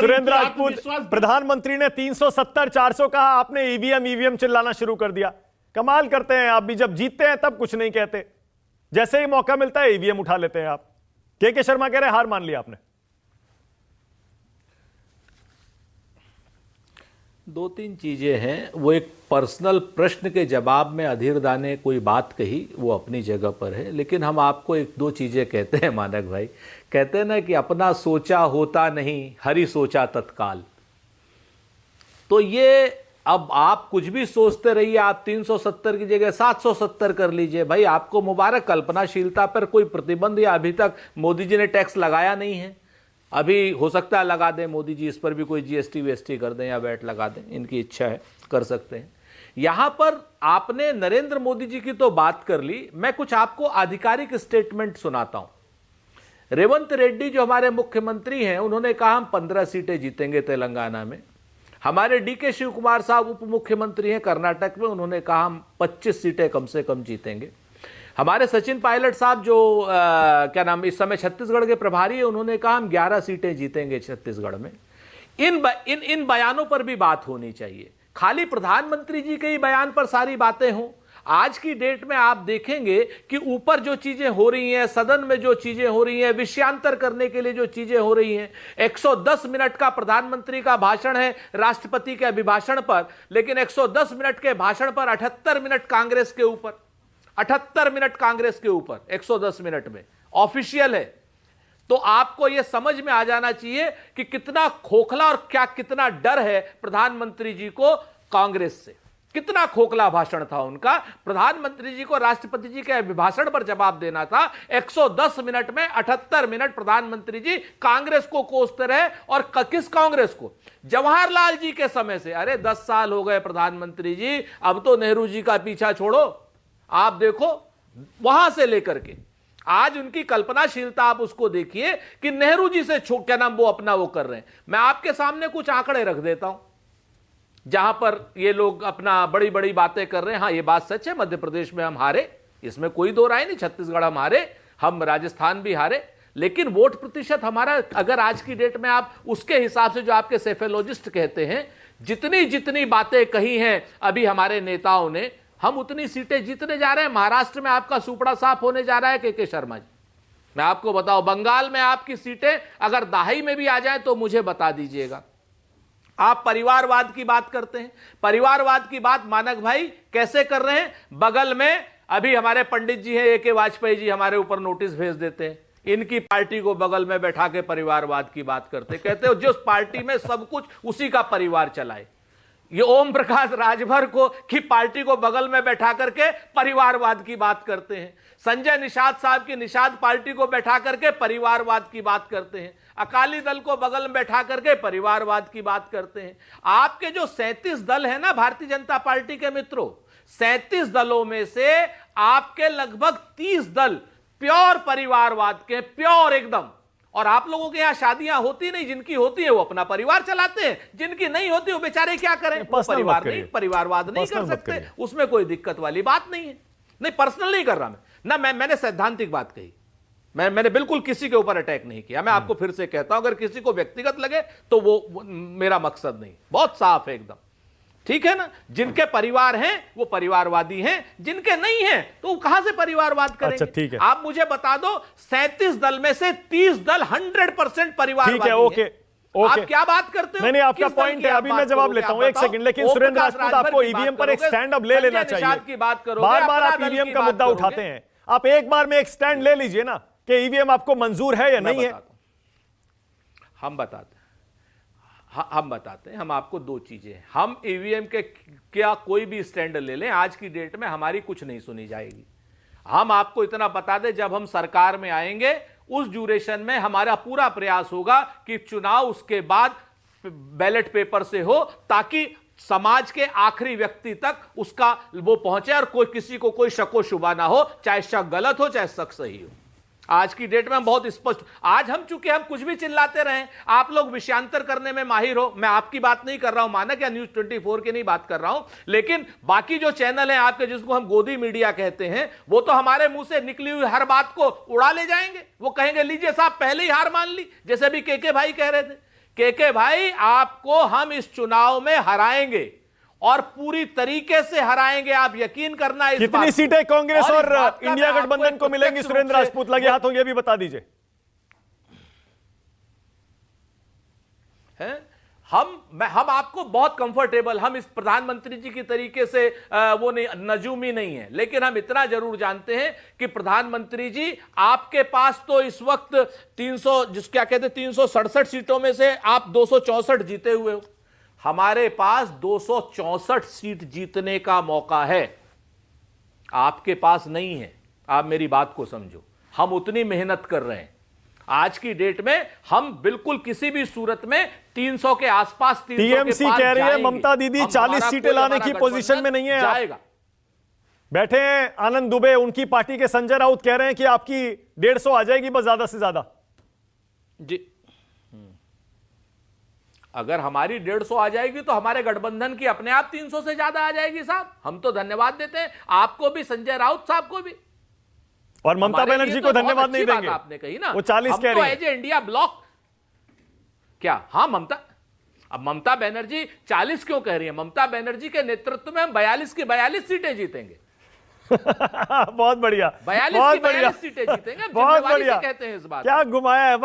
सुरेंद्र राजपूत, प्रधानमंत्री ने 370 400 कहा, आपने ईवीएम ईवीएम चिल्लाना शुरू कर दिया। कमाल करते हैं आप भी, जब जीतते हैं तब कुछ नहीं कहते, जैसे ही मौका मिलता है ईवीएम उठा लेते हैं आप। के शर्मा कह रहे हैं हार मान लिया आपने। दो तीन चीजें हैं। वो एक पर्सनल प्रश्न के जवाब में अधीर दा ने कोई बात कही, वो अपनी जगह पर है, लेकिन हम आपको एक दो चीजें कहते हैं मानक भाई। कहते हैं ना कि अपना सोचा होता नहीं, हरि सोचा तत्काल। तो ये अब आप कुछ भी सोचते रहिए, आप 370 की जगह 770 कर लीजिए, भाई आपको मुबारक। कल्पनाशीलता पर कोई प्रतिबंध या अभी तक मोदी जी ने टैक्स लगाया नहीं है। अभी हो सकता है लगा दें मोदी जी, इस पर भी कोई जीएसटी वीएसटी कर दें या वैट लगा दें, इनकी इच्छा है, कर सकते हैं। यहां पर आपने नरेंद्र मोदी जी की तो बात कर ली, मैं कुछ आपको आधिकारिक स्टेटमेंट सुनाता हूं। रेवंत रेड्डी जो हमारे मुख्यमंत्री हैं, उन्होंने कहा हम 15 सीटें जीतेंगे तेलंगाना में। हमारे डीके शिव कुमार साहब उप मुख्यमंत्री हैं कर्नाटक में, उन्होंने कहा हम 25 सीटें कम से कम जीतेंगे। हमारे सचिन पायलट साहब जो क्या नाम इस समय छत्तीसगढ़ के प्रभारी है, उन्होंने कहा हम 11 सीटें जीतेंगे छत्तीसगढ़ में। इन बयानों पर भी बात होनी चाहिए। खाली प्रधानमंत्री जी के ही बयान पर सारी बातें हों। आज की डेट में आप देखेंगे कि ऊपर जो चीजें हो रही हैं, सदन में जो चीजें हो रही हैं, विषयांतर करने के लिए जो चीजें हो रही हैं। 110 मिनट का प्रधानमंत्री का भाषण है राष्ट्रपति के अभिभाषण पर, लेकिन 110 मिनट के भाषण पर 78 मिनट कांग्रेस के ऊपर, 78 मिनट कांग्रेस के ऊपर 110 मिनट में ऑफिशियल है। तो आपको यह समझ में आ जाना चाहिए कि कितना खोखला और क्या कितना डर है प्रधानमंत्री जी को कांग्रेस से। कितना खोखला भाषण था उनका। प्रधानमंत्री जी को राष्ट्रपति जी के अभिभाषण पर जवाब देना था, 110 मिनट में 78 मिनट प्रधानमंत्री जी कांग्रेस को कोसते रहे। और किस कांग्रेस को? जवाहरलाल जी के समय से। अरे 10 साल हो गए प्रधानमंत्री जी, अब तो नेहरू जी का पीछा छोड़ो। आप देखो वहां से लेकर के आज उनकी कल्पनाशीलता आप उसको देखिए कि नेहरू जी से क्या नाम वो अपना वो कर रहे हैं। मैं आपके सामने कुछ आंकड़े रख देता हूं जहां पर ये लोग अपना बड़ी बड़ी बातें कर रहे हैं। हाँ, ये बात सच है, मध्य प्रदेश में हम हारे, इसमें कोई दो राय नहीं। छत्तीसगढ़ हम हारे, हम राजस्थान भी हारे, लेकिन वोट प्रतिशत हमारा अगर आज की डेट में आप उसके हिसाब से जो आपके सेफेलॉजिस्ट कहते हैं, जितनी जितनी बातें कही हैं अभी हमारे नेताओं ने, हम उतनी सीटें जीतने जा रहे हैं। महाराष्ट्र में आपका सुपड़ा साफ होने जा रहा है के शर्मा जी। मैं आपको बताऊं, बंगाल में आपकी सीटें अगर दहाई में भी आ जाए तो मुझे बता दीजिएगा। आप परिवारवाद की बात करते हैं, परिवारवाद की बात मानक भाई कैसे कर रहे हैं? बगल में अभी हमारे पंडित जी हैं AK वाजपेयी जी, हमारे ऊपर नोटिस भेज देते हैं। इनकी पार्टी को बगल में बैठा के परिवारवाद की बात करते, कहते हो जिस पार्टी में सब कुछ उसी का परिवार चलाए। ये ओम प्रकाश राजभर को की पार्टी को बगल में बैठा करके परिवारवाद की बात करते हैं। संजय निषाद साहब की निषाद पार्टी को बैठा करके परिवारवाद की बात करते हैं। अकाली दल को बगल में बैठा करके परिवारवाद की बात करते हैं। आपके जो 37 दल है ना भारतीय जनता पार्टी के मित्रों, 37 दलों में से आपके लगभग 30 दल प्योर परिवारवाद के, प्योर एकदम। और आप लोगों के यहां शादियां होती नहीं, जिनकी होती है वो अपना परिवार चलाते हैं, जिनकी नहीं होती वो बेचारे क्या करें? परिवारवाद नहीं कर सकते, उसमें कोई दिक्कत वाली बात नहीं है। नहीं, पर्सनल नहीं कर रहा मैं ना, मैंने सैद्धांतिक बात कही। मैंने बिल्कुल किसी के ऊपर अटैक नहीं किया। मैं आपको फिर से कहता हूं, अगर किसी को व्यक्तिगत लगे तो वो मेरा मकसद नहीं, बहुत साफ है एकदम, ठीक है ना। जिनके परिवार हैं वो परिवारवादी हैं, जिनके नहीं हैं तो वो कहां से परिवारवाद करेंगे? अच्छा, ठीक है। आप मुझे बता दो, 37 दल में से 30 दल 100% परिवारवादी हैं। ओके, आप क्या बात करते हो? नहीं, आपका पॉइंट है, अभी मैं जवाब लेता हूं, एक सेकंड। लेकिन सुरेंद्र राजपूत, आपको ईवीएम पर एक स्टैंड अब ले लेना चाहिए। की बात करो, बार-बार आप ईवीएम का मुद्दा उठाते हैं, आप एक बार में एक स्टैंड ले लीजिए ना कि ईवीएम आपको मंजूर है या नहीं है। हम बताते हैं, हम आपको दो चीजें, हम ईवीएम के क्या कोई भी स्टैंड ले लें, आज की डेट में हमारी कुछ नहीं सुनी जाएगी। हम आपको इतना बता दें, जब हम सरकार में आएंगे उस ड्यूरेशन में हमारा पूरा प्रयास होगा कि चुनाव उसके बाद बैलेट पेपर से हो, ताकि समाज के आखिरी व्यक्ति तक उसका वो पहुंचे और कोई किसी को कोई शको शुबा ना हो, चाहे शक गलत हो चाहे शक सही हो। आज की डेट में हम बहुत स्पष्ट, आज हम चूंकि हम कुछ भी चिल्लाते रहे, आप लोग विषयांतर करने में माहिर हो। मैं आपकी बात नहीं कर रहा हूं, मानक या न्यूज 24 की नहीं बात कर रहा हूं, लेकिन बाकी जो चैनल हैं आपके, जिसको हम गोदी मीडिया कहते हैं, वो तो हमारे मुंह से निकली हुई हर बात को उड़ा ले जाएंगे। वो कहेंगे लीजिए साहब पहले ही हार मान ली, जैसे भी के भाई कह रहे थे के भाई आपको हम इस चुनाव में हराएंगे और पूरी तरीके से हराएंगे, आप यकीन करना इस बात कितनी को। सीटें कांग्रेस इस और बात का इंडिया मैं आपको गठबंधन एक को मिलेंगी? प्रत्यक्ष सुरेंद्र रूप से- राजपूत लगे हाथों, ये भी बता दीजिए। हैं? हम आपको बहुत कंफर्टेबल, हम इस प्रधानमंत्री जी की तरीके से वो नहीं, नजूमी नहीं है, लेकिन हम इतना जरूर जानते हैं कि प्रधानमंत्री जी आपके पास तो इस वक्त 300 जिस क्या कहते हैं 367 सीटों में से आप 264 जीते हुए हो। हमारे पास 264 सीट जीतने का मौका है, आपके पास नहीं है। आप मेरी बात को समझो, हम उतनी मेहनत कर रहे हैं। आज की डेट में हम बिल्कुल किसी भी सूरत में 300 के आसपास, 300 के टीएमसी पास कह रही है जाएंगे। ममता दीदी हम 40 हमारा सीटें कोई लाने हमारा की पोजीशन में नहीं है। आप जाएगा। बैठे हैं आनंद दुबे, उनकी पार्टी के संजय राउत कह रहे हैं कि आपकी 150 आ जाएगी बस, ज्यादा से ज्यादा। जी, अगर हमारी 150 आ जाएगी तो हमारे गठबंधन की अपने आप 300 से ज्यादा आ जाएगी साहब। हम तो धन्यवाद देते हैं आपको भी, संजय राउत साहब को भी। और ममता हमारे लिए बनर्जी तो को बहुत धन्यवाद अच्छी नहीं बात देंगे, आपने कही ना, वो 40 हम कह तो रही एज ए इंडिया ब्लॉक क्या, हाँ अब ममता बनर्जी 40 क्यों कह रही है? ममता बनर्जी के नेतृत्व में हम 42 की 42 सीटें जीतेंगे। बहुत बढ़िया, 42 बहुत की 42 बढ़िया, सीटें जीतेंगे। बहुत जिम्मेवारी से बढ़िया। कहते हैं इस बात क्या घुमाया है।